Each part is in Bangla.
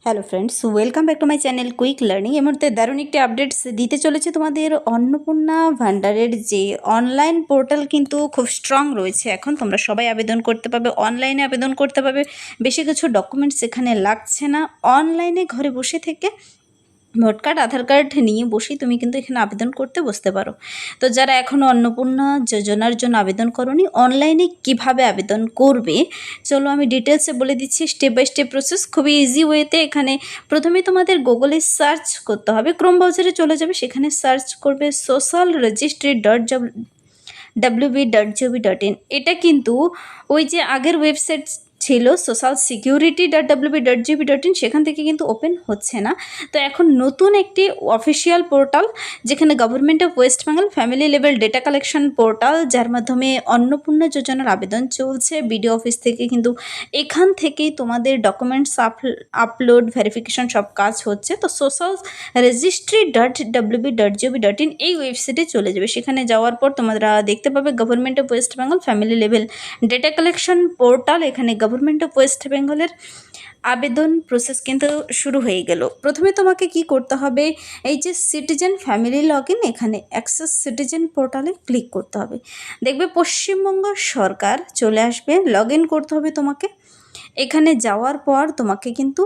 Hello friends, welcome back to my channel quick learning. এই মুহূর্তে দারুণ একটি আপডেটস দিতে চলেছে তোমাদের। অন্নপূর্ণা ভান্ডারের যে অনলাইন পোর্টাল কিন্তু খুব স্ট্রং রয়েছে। এখন তোমরা সবাই আবেদন করতে পারবে, অনলাইনে আবেদন করতে পারবে। বেশি কিছু ডকুমেন্টস এখানে লাগছে না। অনলাইনে ঘরে বসে থেকে ভোট কার্ড, আধার কার্ড নিয়ে বসেই তুমি কিন্তু এখানে আবেদন করতে বসতে পারো। তো যারা এখনও অন্নপূর্ণা যোজনার জন্য আবেদন করোনি, অনলাইনে কিভাবে আবেদন করবে চলো আমি ডিটেলসে বলে দিচ্ছি। স্টেপ বাই স্টেপ প্রসেস, খুবই ইজি ওয়েতে। এখানে প্রথমে তোমাদের গুগলে সার্চ করতে হবে, ক্রোম ব্রাউজারে চলে যাবে, সেখানে সার্চ করবে social registry.wb.gov.in। এটা কিন্তু ওই যে আগের ওয়েবসাইট ছিল socialsecurity.wb.gov.in, সেখান থেকে কিন্তু ওপেন হচ্ছে না। তো এখন নতুন একটি অফিসিয়াল পোর্টাল, যেখানে government of West Bengal family level data collection portal, যার মাধ্যমে অন্নপূর্ণা যোজনার আবেদন চলছে বিডিও অফিস থেকে। কিন্তু এখান থেকেই তোমাদের ডকুমেন্টস আপলোড, ভেরিফিকেশন সব কাজ হচ্ছে। তো socialregistry.wb.gov.in এই ওয়েবসাইটে চলে যাবে। সেখানে যাওয়ার পর তোমরা দেখতে পাবে government of West Bengal family level data collection portal. এখানে গভর্নমেন্ট অফ ওয়েস্ট বেঙ্গলের আবেদন প্রসেস কিন্তু শুরু হয়ে গেল। প্রথমে তোমাকে কি করতে হবে, এই যে সিটিজেন ফ্যামিলি লগ ইন, এখানে অ্যাক্সেস সিটিজেন পোর্টালে ক্লিক করতে হবে। দেখবে পশ্চিমবঙ্গ সরকার চলে আসবে, লগ ইন করতে হবে তোমাকে। এখানে যাওয়ার পর তোমাকে কিন্তু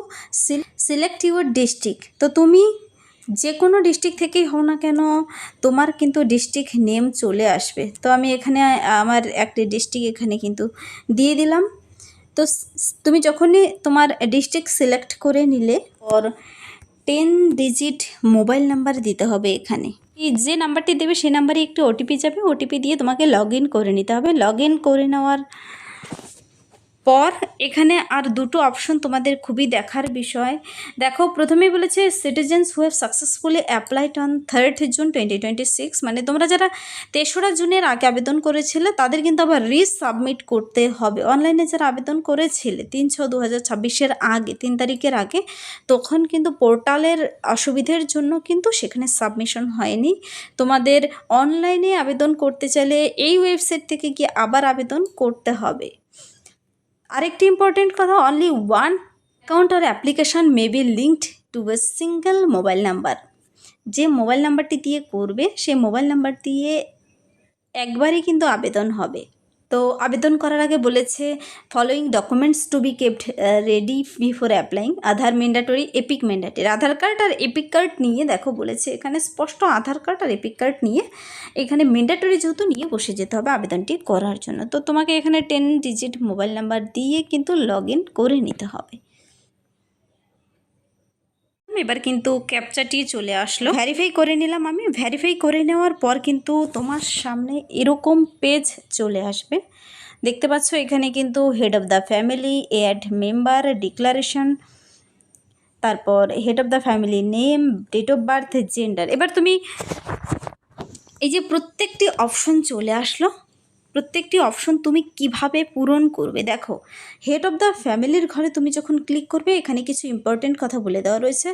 সিলেক্ট ইউর ডিস্ট্রিক্ট। তো তুমি যে কোনো ডিস্ট্রিক্ট থেকেই হও না কেন, তোমার কিন্তু ডিস্ট্রিক্ট নেম চলে আসবে। তো আমি এখানে আমার একটি ডিস্ট্রিক্ট এখানে কিন্তু দিয়ে দিলাম। তো তুমি যখনই তোমার ডিস্ট্রিক্ট সিলেক্ট করে নিলে ওর 10 ডিজিট মোবাইল নাম্বার দিতে হবে। এখানে যে নাম্বারটি দেবে সেই নাম্বারে একটি ওটিপি যাবে, ওটিপি দিয়ে তোমাকে লগ ইন করে নিতে হবে। লগ ইন করে নেওয়ার পর এখানে আর দুটো অপশন তোমাদের খুবই দেখার বিষয়। দেখো, প্রথমেই বলেছে citizens who have successfully applied on 3rd June 2026, মানে তোমরা যারা 3রা জুনের আগে আবেদন করেছিলে তাদের কিন্তু আবার রিসাবমিট করতে হবে। অনলাইনে যারা আবেদন করেছিলে 3/6/2026 আগে, 3 তারিখের আগে, তখন কিন্তু পোর্টালের অসুবিধার জন্য কিন্তু সেখানে সাবমিশন হয়নি। তোমাদের অনলাইনে আবেদন করতে চাইলে এই ওয়েবসাইট থেকে গিয়ে আবার আবেদন করতে হবে। আরেকটি ইম্পর্টেন্ট কথা, অনলি ওয়ান অ্যাকাউন্ট আর application may be linked to a single mobile number. যে মোবাইল নাম্বারটি দিয়ে করবে সেই মোবাইল নাম্বার দিয়ে একবারই কিন্তু আবেদন হবে। তো আবেদন করার আগে বলেছে following documents to be kept ready before applying. Aadhaar mandatory, EPIC mandatory. Aadhaar card আর এপিক কার্ড নিয়ে দেখো বলেছে এখানে স্পষ্ট, আধার কার্ড আর এপিক কার্ড নিয়ে এখানে ম্যান্ডেটরি যেহেতু নিয়ে বসে যেতে হবে আবেদনটি করার জন্য। তো তোমাকে এখানে 10 ডিজিট মোবাইল নাম্বার দিয়ে কিন্তু লগ ইন করে নিতে হবে। এবার কিন্তু ক্যাপচাটি চলে আসলো, ভেরিফাই করে নিলাম আমি। ভেরিফাই করে নেওয়ার পর কিন্তু তোমার সামনে এরকম পেজ চলে আসবে। দেখতে পাচ্ছ এখানে কিন্তু head of the family, add member, declaration, তারপর head of the family name, date of birth, gender. এবার তুমি এই যে প্রত্যেকটি অপশন চলে আসলো, প্রত্যেকটি অপশন তুমি কিভাবে পূরণ করবে। দেখো, হেড অফ দ্য ফ্যামিলির ঘরে তুমি যখন ক্লিক করবে এখানে কিছু ইম্পর্টেন্ট কথা বলে দেওয়া রয়েছে।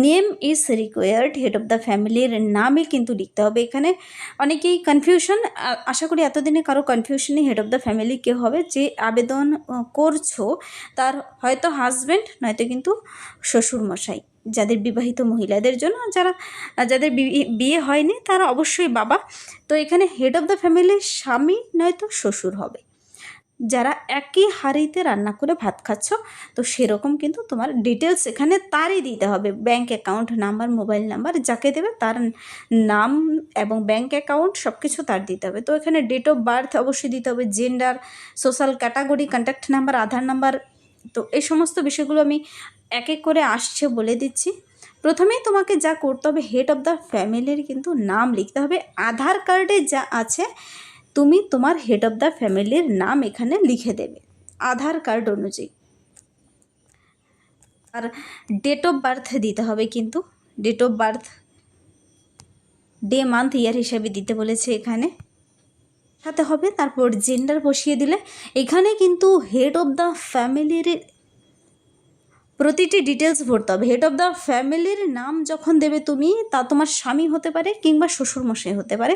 Name is required, head of the ফ্যামিলির নামে কিন্তু লিখতে হবে। এখানে অনেকেই কনফিউশন, আশা করি এতদিনে কারো কনফিউশনই হেড অফ দ্য ফ্যামিলি কে হবে। যে আবেদন করছো তার হয়তো হাজব্যান্ড, নয়তো কিন্তু শ্বশুরমশাই, যাদের বিবাহিত মহিলাদের জন্য। যাদের বিয়ে হয়নি তারা অবশ্যই বাবা। তো এখানে হেড অফ দ্য ফ্যামিলির স্বামী নয়তো শ্বশুর হবে। যারা একই হাঁড়িতে রান্না করে ভাত খাচ্ছ, তো সেরকম কিন্তু তোমার ডিটেলস এখানে তারই দিতে হবে। Bank account number, mobile number, যাকে দেবে তার নাম এবং ব্যাঙ্ক অ্যাকাউন্ট সব কিছু তার দিতে হবে। তো এখানে ডেট অফ বার্থ অবশ্যই দিতে হবে, gender, social category, contact number, Aadhaar number. তো এই সমস্ত বিষয়গুলো আমি এক এক করে আসছে বলে দিচ্ছি। প্রথমেই তোমাকে যা করতে হবে, হেড অফ দ্য ফ্যামিলির কিন্তু নাম লিখতে হবে। আধার কার্ডে যা আছে তুমি তোমার হেড অফ দ্য ফ্যামিলির নাম এখানে লিখে দেবে আধার কার্ড অনুযায়ী। আর ডেট অফ বার্থ দিতে হবে, কিন্তু date of birth day, month, year হিসাবে দিতে বলেছে এখানে সাথে হবে। তারপর জেন্ডার বসিয়ে দিলে এখানে কিন্তু হেড অফ দ্য ফ্যামিলির প্রতিটি ডিটেলস ভরতে হবে। হেড অফ দ্য ফ্যামিলির নাম যখন দেবে তুমি, তা তোমার স্বামী হতে পারে কিংবা শ্বশুরমশাই হতে পারে।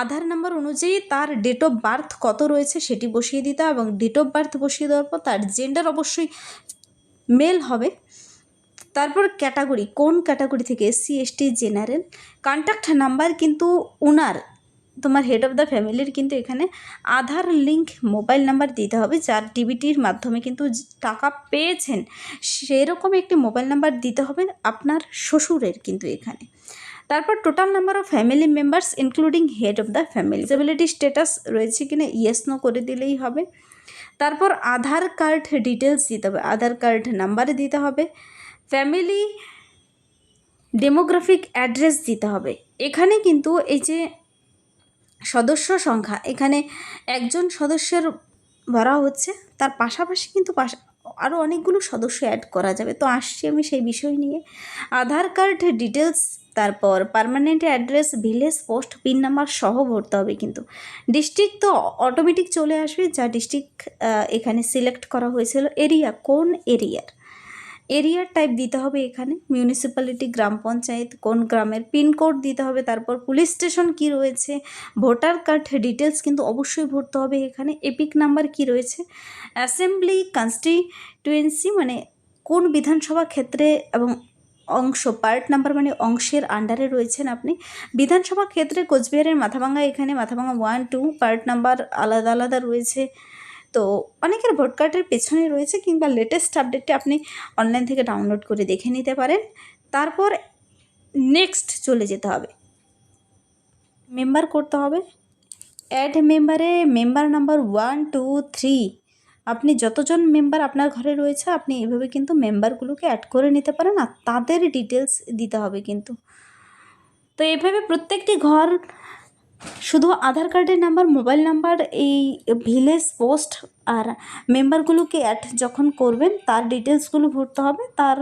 আধার নাম্বার অনুযায়ী তার ডেট অফ বার্থ কত রয়েছে সেটি বসিয়ে দিতে হবে, এবং ডেট অফ বার্থ বসিয়ে দেওয়ার পর তার জেন্ডার অবশ্যই মেল হবে। তারপর ক্যাটাগরি, কোন ক্যাটাগরি থেকে, SC ST general. Contact number কিন্তু ওনার, তোমার হেড অফ দ্য ফ্যামিলির কিন্তু এখানে আধার লিঙ্ক মোবাইল নাম্বার দিতে হবে, যার ডিবিটির মাধ্যমে কিন্তু টাকা পেয়েছেন সেরকম একটি মোবাইল নাম্বার দিতে হবে আপনার শ্বশুরের কিন্তু এখানে। তারপর total number of family members including head of the family, disability status রয়েছে কিনা ইয়েস নো করে দিলেই হবে। তারপর আধার কার্ড ডিটেলস দিতে হবে, আধার কার্ড নাম্বার দিতে হবে, ফ্যামিলি ডেমোগ্রাফিক অ্যাড্রেস দিতে হবে। এখানে কিন্তু এই যে সদস্য সংখ্যা, এখানে একজন সদস্যের ভরা হচ্ছে, তার পাশাপাশি কিন্তু আরও অনেকগুলো সদস্য অ্যাড করা যাবে, তো আসছি আমি সেই বিষয় নিয়ে। আধার কার্ড ডিটেলস, তারপর permanent address, village, post, pin number সহ ভরতে হবে কিন্তু। ডিস্ট্রিক্ট তো অটোমেটিক চলে আসবে, যা ডিস্ট্রিক্ট এখানে সিলেক্ট করা হয়েছিল। এরিয়া, কোন এরিয়ার টাইপ দিতে হবে এখানে, মিউনিসিপ্যালিটি, গ্রাম পঞ্চায়েত, কোন গ্রামের, পিনকোড দিতে হবে। তারপর পুলিশ স্টেশন কি রয়েছে, ভোটার কার্ড ডিটেলস কিন্তু অবশ্যই ভরতে হবে এখানে। এপিক নাম্বার কি রয়েছে, অ্যাসেম্বলি কনস্টিটুয়েন্সি মানে কোন বিধানসভা ক্ষেত্রে এবং অংশ, পার্ট নাম্বার মানে অংশের আন্ডারে রয়েছেন আপনি। বিধানসভা ক্ষেত্রে কোচবিহারের মাথাভাঙ্গা, এখানে মাথাভাঙ্গা 1, 2, পার্ট নাম্বার আলাদা আলাদা রয়েছে। তো অনেকের ভোট কার্ডের পেছনে রয়েছে, কিংবা লেটেস্ট আপডেটটা আপনি অনলাইন থেকে ডাউনলোড করে দেখে নিতে পারেন। তারপর নেক্সট চলে যেতে হবে, মেম্বার করতে হবে। অ্যাড মেম্বারে মেম্বার নাম্বার 1, 2, 3, আপনি যতজন মেম্বার আপনার ঘরে রয়েছে আপনি এভাবে কিন্তু মেম্বারগুলোকে অ্যাড করে নিতে পারেন, আর তাদের ডিটেলস দিতে হবে কিন্তু। তো এইভাবে প্রত্যেকটি ঘর শুধু আধার কার্ডের নাম্বার, মোবাইল নাম্বার, এই ভিলেজ, পোস্ট আর মেম্বারগুলোকে অ্যাড যখন করবেন তার ডিটেলসগুলো ভরতে হবে, তার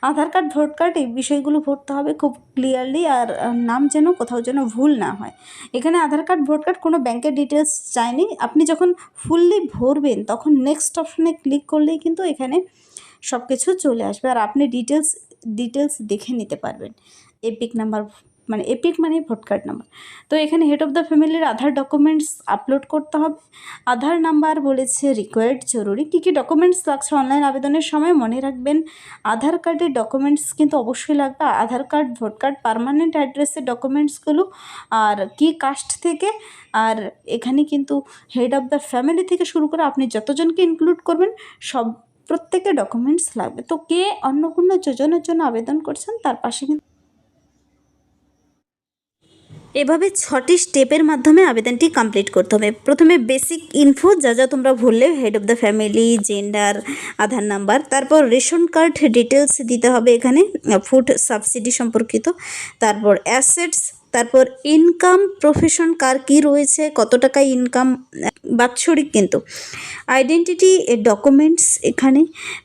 আধার কার্ড, ভোট কার্ড এই বিষয়গুলো ভরতে হবে খুব ক্লিয়ারলি, আর নাম যেন কোথাও যেন ভুল না হয়। এখানে আধার কার্ড, ভোট কার্ড কোনো ব্যাংকের ডিটেলস চায়নি। আপনি যখন ফুললি ভরবেন তখন নেক্সট অপশনে ক্লিক করলেই কিন্তু এখানে সব কিছু চলে আসবে, আর আপনি ডিটেলস দেখে নিতে পারবেন। এপিক নাম্বার মানে এপিক মানে ভোট কার্ড নাম্বার। তো এখানে হেড অফ দ্য ফ্যামিলির আধার ডকুমেন্টস আপলোড করতে হবে। আধার নাম্বার বলেছে রিকোয়ার্ড, জরুরি। কী কী ডকুমেন্টস লাগছে অনলাইন আবেদনের সময় মনে রাখবেন, আধার কার্ডের ডকুমেন্টস কিন্তু অবশ্যই লাগবে, আধার কার্ড, ভোট কার্ড, পার্মানেন্ট অ্যাড্রেসের ডকুমেন্টসগুলো, আর কি কাস্ট থেকে, আর এখানে কিন্তু হেড অফ দ্য ফ্যামিলি থেকে শুরু করে আপনি যতজনকে ইনক্লুড করবেন প্রত্যেকের ডকুমেন্টস লাগবে। তো কে অন্নপূর্ণা যোজনার জন্য আবেদন করছেন তার পাশে কিন্তু এভাবে 6টি স্টেপের মাধ্যমে আবেদনটি কমপ্লিট করতে হবে। প্রথমে বেসিক ইনফো, যা যা তোমরা ভরলে, head of the family, gender, Aadhaar number. তারপর রেশন কার্ড ডিটেলস দিতে হবে এখানে, ফুড সাবসিডি সম্পর্কিত। তারপর অ্যাসেটস, তারপর ইনকাম, প্রফেশন কার কী রয়েছে, কত টাকা ইনকাম, বাৎসরিক কিন্তু। আইডেন্টিটি ডকুমেন্টস এখানে।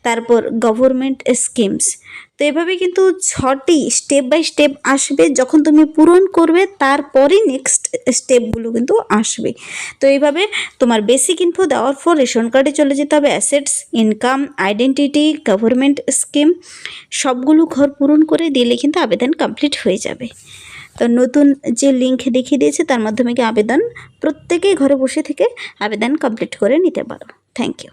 তারপর গভর্নমেন্ট স্কিমস। তো এভাবে কিন্তু 6টি স্টেপ বাই স্টেপ আসবে, যখন তুমি পূরণ করবে তারপরে নেক্সট স্টেপগুলো কিন্তু আসবে। তো এইভাবে তোমার বেসিক ইনফো দেওয়ার পর রেশন কার্ডে চলে যেতে হবে, assets, income, identity, government scheme সবগুলো ঘর পূরণ করে দিলে কিন্তু আবেদন কমপ্লিট হয়ে যাবে। তো নতুন যে লিঙ্ক দেখিয়ে দিয়েছে তার মাধ্যমে কি আবেদন প্রত্যেকেই ঘরে বসে থেকে আবেদন কমপ্লিট করে নিতে পারো। Thank you.